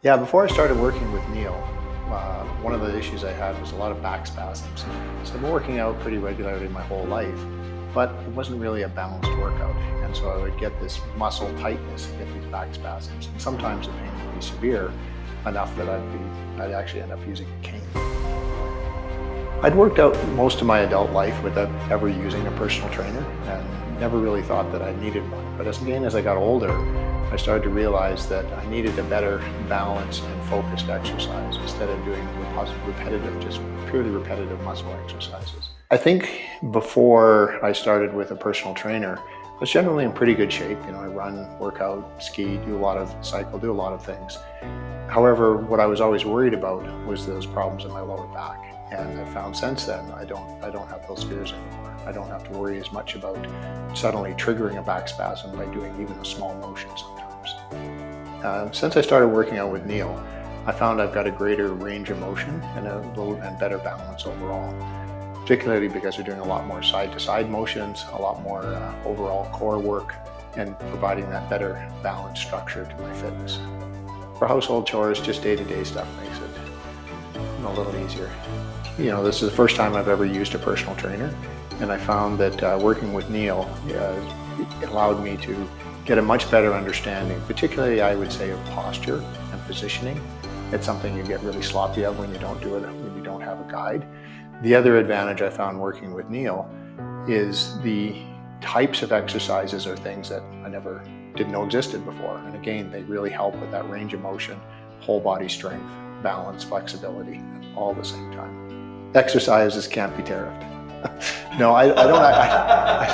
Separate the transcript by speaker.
Speaker 1: Yeah, before I started working with Neil, one of the issues I had was a lot of back spasms. So I've been working out pretty regularly my whole life, but it wasn't really a balanced workout. And so I would get this muscle tightness and get these back spasms. And sometimes the pain would be severe enough that I'd actually end up using a cane. I'd worked out most of my adult life without ever using a personal trainer and never really thought that I needed one. But as I got older, I started to realize that I needed a better balanced and focused exercise instead of doing repetitive, just purely repetitive muscle exercises. I think before I started with a personal trainer, I was generally in pretty good shape. I run, work out, ski, do a lot of cycle, do a lot of things. However, what I was always worried about was those problems in my lower back. And I found since then, I don't have those fears anymore. I don't have to worry as much about suddenly triggering a back spasm by doing even a small motion sometimes. Since I started working out with Neil, I found I've got a greater range of motion and better balance overall, particularly because we're doing a lot more side-to-side motions, a lot more overall core work, and providing that better balanced structure to my fitness. For household chores, just day-to-day stuff makes it a little easier. This is the first time I've ever used a personal trainer, and I found that working with Neil it allowed me to get a much better understanding, particularly I would say of posture and positioning. It's something you get really sloppy of when you don't do it, when you don't have a guide. The other advantage I found working with Neil is the types of exercises or things that I never didn't know existed before. And again, they really help with that range of motion, whole body strength, balance, flexibility, all at the same time. Exercises can't be tariffed. No, I don't.